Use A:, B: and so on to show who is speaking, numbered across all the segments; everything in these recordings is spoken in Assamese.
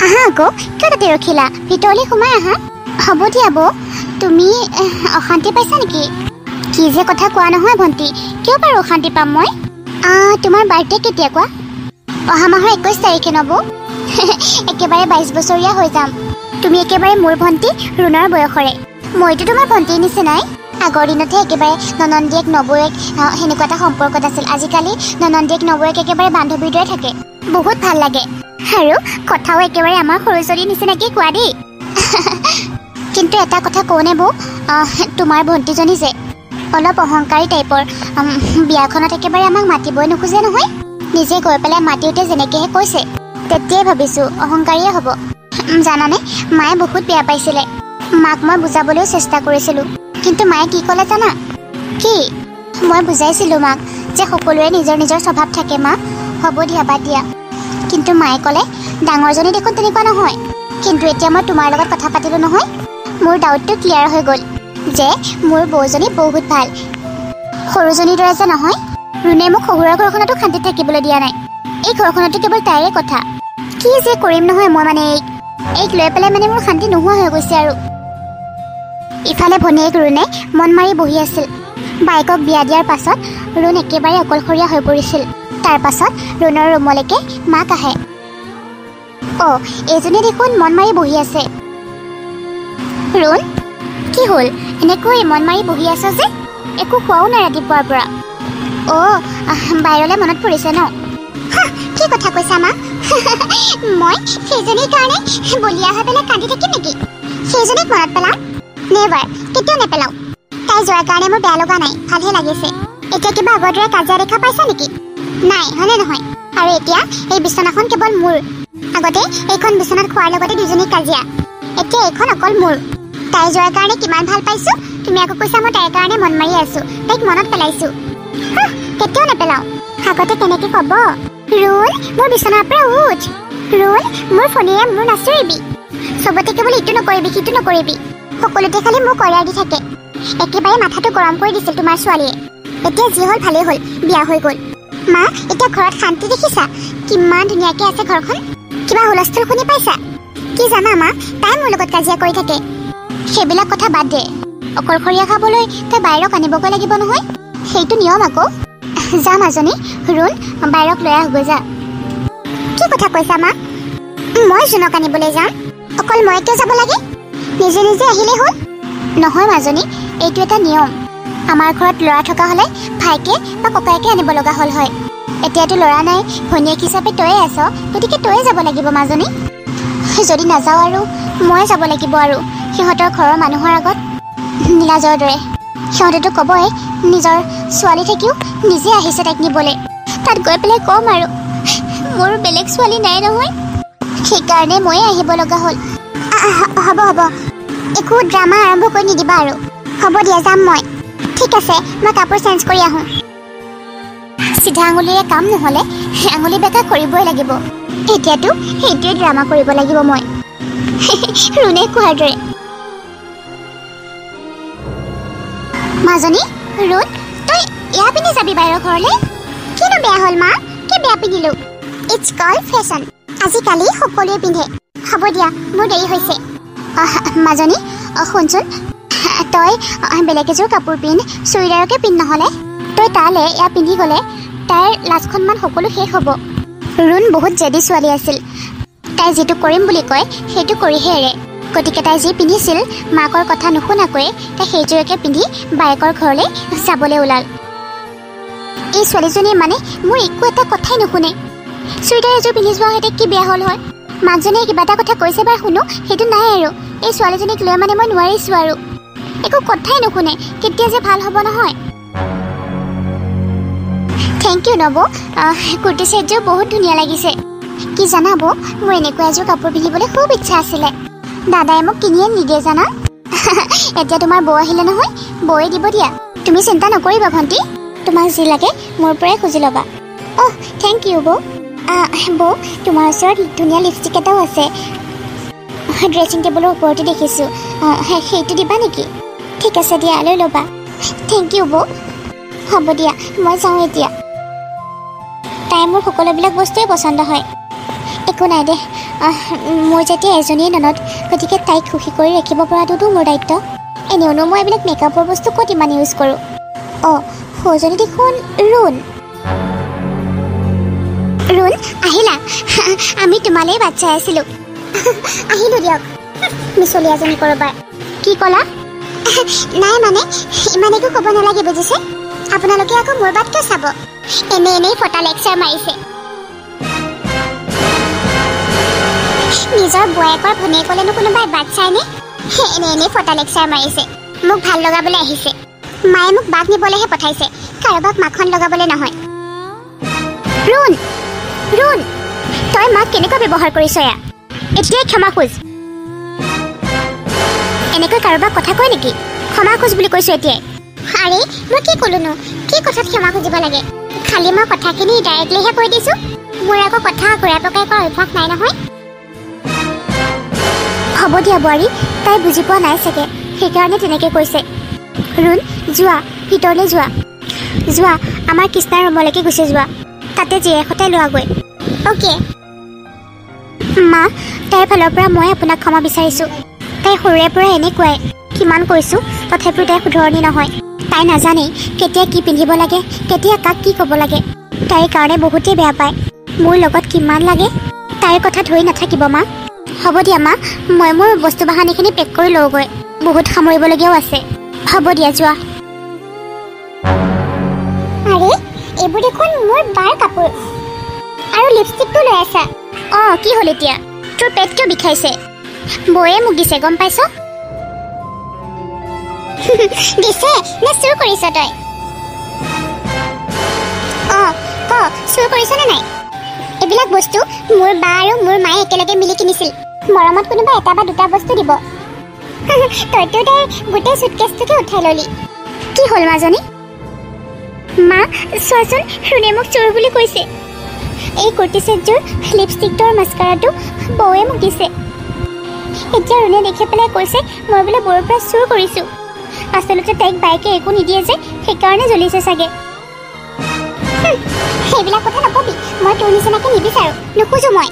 A: আহা আকৌ কিয় তাতে ৰখিলা ভিতৰলৈ সোমাই আহা হ'ব দিয়া বৌ তুমি অশান্তি পাইছা নেকি কি যে কথা কোৱা নহয় ভণ্টি কিয় বাৰু অশান্তি পাম মই তোমাৰ বাৰ্থডে কেতিয়া কোৱা অহা মাহৰ 21 তাৰিখে নব একেবাৰে 22 বছৰীয়া হৈ যাম তুমি একেবাৰে মোৰ ভণ্টি ৰুণৰ বয়সৰে মইতো তোমাৰ ভণ্টিৰ নিচিনাই আগৰ দিনতে একেবাৰে ননন্দিয়েক নবৌয়েক হেনেকুৱা এটা সম্পৰ্কত আছিল আজিকালি ননন্দিয়েক নবৌয়েক একেবাৰে বান্ধৱীৰ দৰে থাকে বহুত ভাল লাগে আৰু কথাও একেবাৰে আমাৰ সৰুজনীৰ নিচিনাকে কোৱা দেই কিন্তু এটা কথা কওঁনে বৌ তোমাৰ ভণ্টিজনী যে অলপ অহংকাৰী টাইপৰ বিয়াখনত একেবাৰে আমাক মাতিবই নোখোজে নহয় নিজে গৈ পেলাই মাতিওঁতে যেনেকৈহে কৈছে তেতিয়াই ভাবিছোঁ অহংকাৰীয়ে হ'ব জানানে মায়ে বহুত বেয়া পাইছিলে মাক মই বুজাবলৈও চেষ্টা কৰিছিলোঁ কিন্তু মায়ে কি ক'লে জানা কি মই বুজাইছিলোঁ মাক যে সকলোৰে নিজৰ নিজৰ স্বভাৱ থাকে মা হ'ব দিয়া বাদ দিয়া কিন্তু মায়ে ক'লে ডাঙৰজনী দেখোন তেনেকুৱা নহয় কিন্তু এতিয়া মই তোমাৰ লগত কথা পাতিলোঁ নহয় মোৰ ডাউটটো ক্লিয়াৰ হৈ গ'ল যে মোৰ বৌজনী বহুত ভাল সৰুজনীৰ দৰে যে নহয় ৰুণে মোক শহুৰৰ ঘৰখনতো শান্তিত থাকিবলৈ দিয়া নাই এই ঘৰখনতো কেৱল তাইৰে কথা কি যে কৰিম নহয় মই মানে এইক লৈ পেলাই মানে মোৰ শান্তি নোহোৱা হৈ গৈছে আৰু ইফালে ভনীয়েক ৰুণে মন মাৰি বহি আছিল বাইকক বিয়া দিয়াৰ পাছত ৰুণ একেবাৰে অকলশৰীয়া হৈ পৰিছিল তাৰ পাছত ৰুণৰ ৰুমলৈকে মাক আহে এইজনী দেখোন মন মাৰি বহি আছে ৰুণ কি হ'ল এনেকৈ মন মাৰি বহি আছ যে একো খোৱাও নাই ৰাতিপুৱাৰ পৰা বাহিৰলৈ মনত পৰিছে ন কি কথা কৈছা মা মই সেইজনীৰ কাৰণে বলিয়া হৈ পেলাই কান্দি থাকিম নেকি সেইজনীক মনত পেলাম নেভাৰ কেতিয়াও নেপেলাওঁ তাই যোৱাৰ কাৰণে মোৰ বেয়া লগা নাই ভালহে লাগিছে এতিয়া কিবা আগৰ দৰে কাজিয়া দেখা পাইছা নেকি নাই হয়নে নহয় আৰু এতিয়া এই বিচনাখন কেৱল মোৰ আগতে এইখন বিচনাত খোৱাৰ লগতে দুজনী কাজিয়া এতিয়া এইখন অকল মোৰ তাই যোৱাৰ কাৰণে কিমান ভাল পাইছোঁ তুমি আকৌ কৈছা মই তাইৰ কাৰণে মন মাৰি আছোঁ তাইক মনত পেলাইছোঁ কেতিয়াও নেপেলাওঁ আগতে কেনেকৈ ক'ব ৰুণ মোৰ বিচনাৰ পৰা উঠ ৰুণ মোৰ ফোনেৰে মোৰ নাচৰিবি চবতে কেৱল ইটো নকৰিবি সিটো নকৰিবি সকলোতে খালি মোক অৰ্ডাৰ দি থাকে একেবাৰে মাথাটো গৰম কৰি দিছিল তোমাৰ ছোৱালীয়ে এতিয়া যি হ'ল ভালেই হ'ল বিয়া হৈ গ'ল মা এতিয়া ঘৰত শান্তি দেখিছা কিমান ধুনীয়াকৈ আছে ঘৰখন কিবা হুলস্থুল শুনি পাইছা কি জানা মা তাই মোৰ লগত কাজিয়া কৰি থাকে সেইবিলাক কথা বাদ দে অকলশৰীয়া খাবলৈ তাই বাহিৰক আনিবগৈ লাগিব নহয় সেইটো নিয়ম আকৌ যা মাজনী ৰুণ বাহিৰক লৈ আহগৈ যা কি কথা কৈছা মা মই জোনক আনিবলৈ যাম অকল মই কিয় যাব লাগে নিজে নিজে আহিলেই হ'ল নহয় মাজনী এইটো এটা নিয়ম আমাৰ ঘৰত ল'ৰা থকা হ'লে ভাইকে বা ককাইকে আনিব লগা হ'ল হয় এতিয়াতো ল'ৰা নাই ভনীয়েক হিচাপে তয়ে আছ গতিকে তয়ে যাব লাগিব মাজনী যদি নাযাওঁ আৰু মই যাব লাগিব আৰু সিহঁতৰ ঘৰৰ মানুহৰ আগত নীলাজৰ দৰে সিহঁতেতো ক'বই নিজৰ ছোৱালী থাকিও নিজে আহিছে তাইক নিবলৈ তাত গৈ পেলাই ক'ম আৰু মোৰ বেলেগ ছোৱালী নাই নহয় সেইকাৰণে ময়ে আহিব লগা হ'ল হ'ব একো ড্ৰামা আৰম্ভ কৰি নিদিবা আৰু হ'ব দিয়া যাম মই ঠিক আছে মই কাপোৰ চেঞ্জ কৰি আহোঁ চিধা আঙুলিৰে কাম নহ'লে আঙুলি বেকা কৰিবই লাগিব এতিয়াতো সেইটোৱে ড্ৰামা কৰিব লাগিব মই ৰুণে কোৱাৰ দৰে মাজনী ৰুণ তই এয়া পিন্ধি যাবি বাহিৰৰ ঘৰলৈ কিনো বেয়া হ'ল মা কি বেয়া পিন্ধিলোঁ ইটছ কল ফেশ্বন আজিকালি সকলোৱে পিন্ধে হ'ব দিয়া মোৰ দেৰি হৈছে মাজনী শুনচোন তই বেলেগ এযোৰ কাপোৰ পিন্ধ চুৰিদাৰকে পিন্ধ নহ'লে তই তালৈ এয়া পিন্ধি গ'লে তাইৰ লাজখনমান সকলো শেষ হ'ব ৰুণ বহুত জেদী ছোৱালী আছিল তাই যিটো কৰিম বুলি কয় সেইটো কৰিহে এৰে গতিকে তাই যি পিন্ধিছিল মাকৰ কথা নুশুনাকৈ তাই সেইযোৰকে পিন্ধি বায়েকৰ ঘৰলৈ যাবলৈ ওলাল এই ছোৱালীজনীয়ে মানে মোৰ একো এটা কথাই নুশুনে চুৰিদাৰ এযোৰ পিন্ধি যোৱা হেঁতে কি বেয়া হ'ল হয় মাকজনীয়ে কিবা এটা কথা কৈছে বাৰু শুনো সেইটো নাই আৰু এই ছোৱালীজনীক লৈ মানে মই নোৱাৰিছোঁ আৰু একো কথাই নুশুনে কেতিয়া যে ভাল হ'ব নহয় থেংক ইউ নব কুৰ্তি ছেটযোৰ বহুত ধুনীয়া লাগিছে কি জানা বৌ মোৰ এনেকুৱা এযোৰ কাপোৰ পিন্ধিবলৈ খুব ইচ্ছা আছিলে দাদাই মোক কিনিয়ে নিদিয়ে জানা এতিয়া তোমাৰ বৌ আহিলে নহয় বৌয়ে দিব দিয়া তুমি চিন্তা নকৰিবা ভণ্টি তোমাক যি লাগে মোৰ পৰাই খুজি ল'বা থেংক ইউ বৌ বৌ তোমাৰ ওচৰত ধুনীয়া লিপষ্টিক এটাও আছে ড্ৰেছিং টেবুলৰ ওপৰতে দেখিছোঁ সেইটো দিবা নেকি ঠিক আছে দিয়া লৈ ল'বা থেংক ইউ বৌ হ'ব দিয়া মই যাওঁ এতিয়া তাই মোৰ সকলোবিলাক বস্তুৱেই পচন্দ হয় একো নাই দে মোৰ যেতিয়া এজনীয়ে ননদ, গতিকে তাইক সুখী কৰি ৰাখিব পৰাটোতো মোৰ দায়িত্ব। এনেওনো মই এইবিলাক মেকআপৰ বস্তু ক'ত ইমান ইউজ কৰোঁ। অঁ, সৌজনী দেখোন ৰুণ। ৰুণ, আহিলা? আমি তোমালৈ বাট চাই আছিলোঁ। আহিলোঁ দিয়ক। মিছলীয়াজনী ক'ৰবাৰ। কি ক'লা? নাই মানে ইমান একো ক'ব নালাগে বুজিছে। আপোনালোকে আকৌ মোৰ বাট কিয় চাব? এনেই ফটা লেকচাৰ মাৰিছে। নিজৰ বয়েকৰ ভনীয়েকলেনো কোনোবাই বাট চাইনে? এনেই ফটা লেকচাৰ মাৰিছে। মোক ভাল লগাবলৈ আহিছে। মায়ে মোক বাক নিবলৈহে পঠাইছে, কাৰোবাক মাখন লগাবলৈ নহয়। ৰুণ, ৰুণ, তই মাক কেনেকুৱা ব্যৱহাৰ কৰিছ এয়া? এতিয়াই ক্ষমা খোজ। এনেকৈ কাৰোবাক কথা কয় নেকি? ক্ষমা খোজ বুলি কৈছোঁ এতিয়াই। আৰে মই কি ক'লোনো? কি কথাত ক্ষমা খুজিব লাগে? খালি মই কথাখিনি ডাইৰেক্টলিহে কৈ দিছোঁ। মোৰ আকৌ কথা ঘূৰাই পকাই কোৱাৰ অভ্যাস নাই নহয়। হ'ব দিয়া বোৱাৰী, তাই বুজি পোৱা নাই চাগে, সেইকাৰণে তেনেকৈ কৈছে। ৰুণ, যোৱা ভিতৰলৈ যোৱা। যোৱা আমাৰ কৃষ্ণাৰ ৰুমলৈকে গুচি যোৱা। তাতে জীয়েক সতাই লোৱাগৈ। অ'কে। মা, তাইৰ ফালৰ পৰা মই আপোনাক ক্ষমা বিচাৰিছোঁ। তাই সৰুৰে পৰা এনেকুৱাই। কিমান কৈছোঁ তথাপিও তাই শুধৰণি নহয়। তাই নাজানেই কেতিয়া কি পিন্ধিব লাগে, কেতিয়া কাক কি ক'ব লাগে। তাইৰ কাৰণে বহুতেই বেয়া পায়। মোৰ লগত কিমান লাগে তাইৰ কথা ধৰি নাথাকিব মা। হ'ব দিয়া মা, মই মোৰ বস্তু বাহানিখিনি পেক কৰি লওঁগৈ। বহুত সামৰিবলগীয়াও আছে। হ'ব দিয়া, যোৱা। আৰে এইবোৰ দেখোন মোৰ বাৰ কাপোৰ। আৰু লিপষ্টিকটো লৈ আছা? অঁ, কি হ'ল এতিয়া? তোৰ পেট কিয় বিষাইছে? বৌয়ে মোক দিছে, গম পাইছ? দিছে নে চুৰ কৰিছ তই? অঁ, ক চুৰ কৰিছনে নাই? এইবিলাক বস্তু মোৰ বা আৰু মোৰ মায়ে একেলগে মিলি কিনিছিল। মৰমত কোনোবা এটা বা দুটা বস্তু দিব। তইতো তাইৰ গোটেই চুটকেছটোকে উঠাই ললি। কি হ'ল মাজনী? মা চোৱাচোন, ৰুণে মোক চোৰ বুলি কৈছে। এই কুৰ্তি ছেটযোৰ, লিপষ্টিকটো আৰু মাস্কাৰাটো বৌয়ে মোক দিছে। এতিয়া ৰুণে দেখি পেলাই কৈছে মই বোলে বৌৰ পৰা চুৰ কৰিছোঁ। আচলতে তাইক বাইকে একো নিদিয়ে যে, সেইকাৰণে জ্বলিছে চাগে। সেইবিলাক কথা নকবি। মই তোৰ নিচিনাকৈ নিবিচাৰোঁ, নোখোজোঁ মই।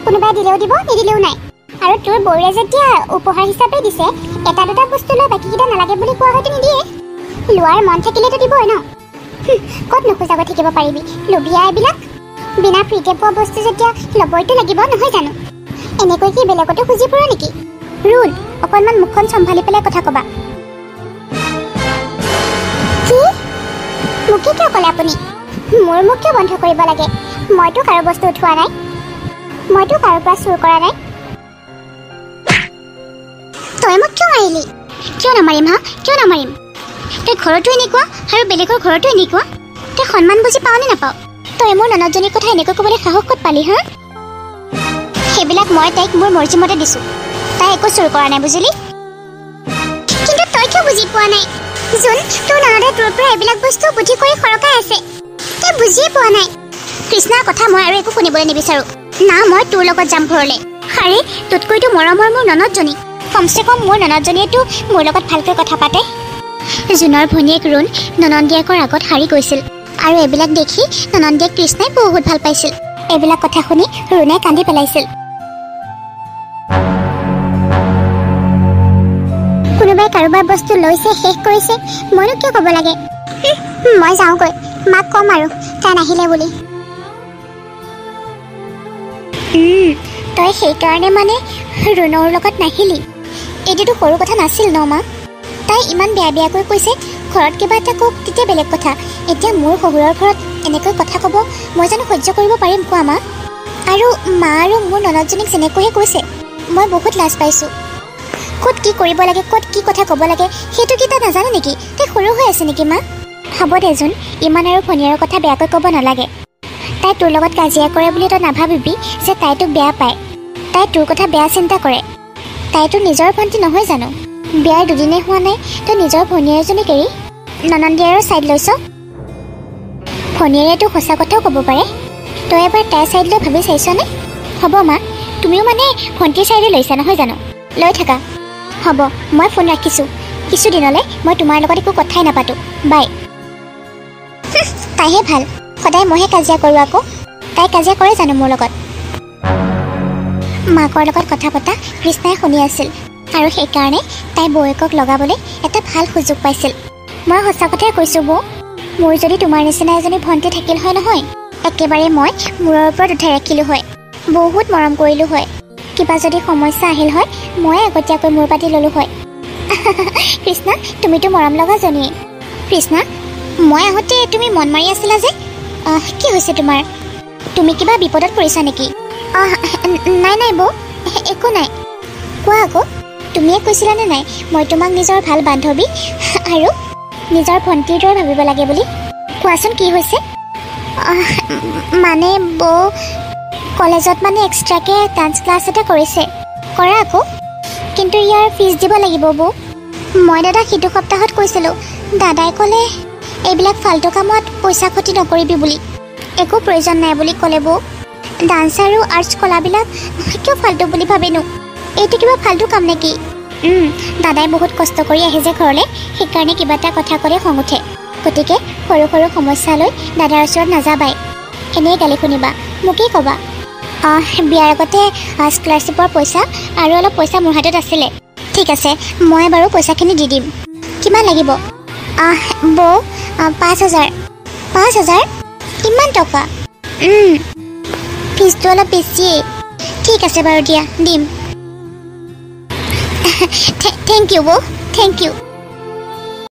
A: কোনোবাই দিলেও দিব, নিদিলেও নাই। আৰু তোৰ বৌৰে যেতিয়া উপহাৰ হিচাপে দিছে, এটা দুটা বস্তু লৈ বাকীকেইটা নালাগে বুলি কোৱা হয়তো নিদিয়ে। লোৱাৰ মন থাকিলেতো দিবই ন। ক'ত নোখোজাকৈ থাকিব পাৰিবি? লবিয়া এইবিলাক। বিনা ফ্ৰীতে পোৱা বস্তু যেতিয়া ল'বইতো লাগিব, নহয় জানো? এনেকৈ কি বেলেগতো খুজি ফুৰ নেকি? ৰুণ, অকণমান মুখখন চম্ভালি পেলাই কথা ক'বা। কি মোকে কিয় ক'লে আপুনি? মোৰ মুখ কিয় বন্ধ কৰিব লাগে? মইতো কাৰো বস্তু উঠোৱা নাই, মইতো কাৰোৰ পৰা চুৰ কৰা নাই। তই মোক কিয় মাৰিলি? কিয় নামাৰিম হা? কিয় নামাৰিম? তই ঘৰতো এনেকুৱা আৰু বেলেগৰ ঘৰতো এনেকুৱা। তই সন্মান বুজি পাওঁ নে নাপাওঁ? তই মোৰ ননদজনীৰ কথা এনেকৈ ক'বলৈ সাহস ক'ত পালি হা? সেইবিলাক মই তাইক মোৰ মৰ্জিমতে দিছোঁ। তাই একো চুৰ কৰা নাই, বুজিলি? কিন্তু তই কিয় বুজি পোৱা নাই? যোন তোৰ ননদে তোৰ পৰা এইবিলাক বস্তু বুদ্ধি কৰি সৰকাই আছে, তই বুজিয়ে পোৱা নাই। কৃষ্ণাৰ কথা মই আৰু একো শুনিবলৈ নিবিচাৰোঁ না। মই তোৰ লগত যাম ঘৰলৈ। আৰে তোতকৈতো মৰমৰ মোৰ ননদজনী। কমচে কম মোৰ ননদজনীয়েতো মোৰ লগত ভালকৈ কথা পাতে। জোনৰ ভনীয়েক ৰুণ ননন্দীয়েকৰ আগত হাৰি গৈছিল, আৰু এইবিলাক দেখি ননন্দীয়েক কৃষ্ণাই বহুত ভাল পাইছিল। এইবিলাক কথা শুনি ৰুণে কান্দি পেলাইছিল। কোনোবাই কাৰোবাৰ বস্তু লৈছে, শেষ কৰিছে, মইনো কিয় ক'ব লাগে? মই যাওঁগৈ, মাক ক'ম আৰু তাই নাহিলে বুলি। তই সেইকাৰণে মানে ৰুণৰ লগত নাহিলি? এইটোতো সৰু কথা নাছিল ন মা? তাই ইমান বেয়া বেয়াকৈ কৈছে, ঘৰত কিবা এটা কওক তেতিয়া বেলেগ কথা। এতিয়া মোৰ শহুৰৰ ঘৰত এনেকৈ কথা ক'ব মই জানো সহ্য কৰিব পাৰিম কোৱা মা? আৰু মা আৰু মোৰ ননদজনীক যেনেকৈহে কৈছে, মই বহুত লাজ পাইছোঁ। ক'ত কি কৰিব লাগে, ক'ত কি কথা ক'ব লাগে সেইটো কি তাই নাজানে নেকি? তাই সৰু হৈ আছে নেকি মা? হ'ব দেচোন, ইমান আৰু ভনীয়াৰ কথা বেয়াকৈ ক'ব নালাগে। তাই তোৰ লগত কাজিয়া কৰে বুলি তই নাভাবিবি যে তাই তোক বেয়া পায়। তাই তোৰ কথা বেয়া চিন্তা কৰে। তাই তোৰ নিজৰ ভণ্টি নহয় জানো? বিয়াৰ দুদিনেই হোৱা নাই তই নিজৰ ভনীয়েৰ এজনীক এৰি ননন্দীয়াৰৰ ছাইড লৈছ। ভনীয়েৰেতো সঁচা কথাও ক'ব পাৰে। তই এবাৰ তাইৰ ছাইড লৈ ভাবি চাইছনে? হ'ব মা, তুমিও মানে ভণ্টিৰ ছাইডে লৈছা নহয় জানো? লৈ থাকা। হ'ব, মই ফোন ৰাখিছোঁ। কিছুদিনলৈ মই তোমাৰ লগত একো কথাই নাপাতো। বাই। তাইহে ভাল, সদায় মইহে কাজিয়া কৰোঁ আকৌ। তাই কাজিয়া কৰে জানো মোৰ লগত? মাকৰ লগত কথা পতা কৃষ্ণাই শুনি আছিল আৰু সেইকাৰণে তাই বৌয়েকক লগাবলৈ এটা ভাল সুযোগ পাইছিল। মই সঁচা কথাই কৈছোঁ বৌ, মোৰ যদি তোমাৰ নিচিনা এজনী ভণ্টি থাকিল হয় নহয়, একেবাৰে মই মূৰৰ ওপৰত উঠাই ৰাখিলোঁ হয়, বহুত মৰম কৰিলোঁ হয়। কিবা যদি সমস্যা আহিল হয় মই আগতীয়াকৈ মূৰ পাতি ল'লোঁ হয়। কৃষ্ণা, তুমিতো মৰম লগাজনীয়ে। কৃষ্ণা, মই আহোঁতে তুমি মন মাৰি আছিলা যে, কি হৈছে তোমাৰ? তুমি কিবা বিপদত পৰিছা নেকি? নাই নাই বৌ, একো নাই। কোৱা আকৌ, তুমিয়ে কৈছিলানে নাই মই তোমাক নিজৰ ভাল বান্ধৱী আৰু নিজৰ ভণ্টিৰ দৰে ভাবিব লাগে বুলি? কোৱাচোন কি হৈছে? মানে বৌ, কলেজত মানে এক্সট্ৰাকৈ ডান্স ক্লাছ এটা কৰিছে। কৰা আকৌ, কিন্তু ইয়াৰ ফিজ দিব লাগিব বৌ। মই দাদাক সিটো সপ্তাহত কৈছিলোঁ, দাদাই ক'লে এইবিলাক ফাল্টু কামত পইচা ক্ষতি নকৰিবি বুলি, একো প্ৰয়োজন নাই বুলি ক'লে বৌ। ডান্স আৰু আৰ্টছ কলাবিলাক কিয় ফাল্টু বুলি ভাবেনো? এইটো কিবা ফাল্টু কাম নেকি? দাদাই বহুত কষ্ট কৰি আহে যে ঘৰলৈ, সেইকাৰণে কিবা এটা কথা ক'লে খং উঠে। গতিকে সৰু সৰু সমস্যা লৈ দাদাৰ ওচৰত নাযাবাই, এনেই গালি শুনিবা, মোকেই ক'বা। বিয়াৰ আগতে স্কলাৰশ্বিপৰ পইচা আৰু অলপ পইচা মোৰ হাতত আছিলে। ঠিক আছে, মই বাৰু পইচাখিনি দি দিম। কিমান লাগিব? বৌ, 5,000। 5,000? ইমান টকা? ফিজটো অলপ বেছিয়েই। ঠিক আছে বাৰু দিয়া, দিম। থেংক ইউ বৌ, থেংক ইউ।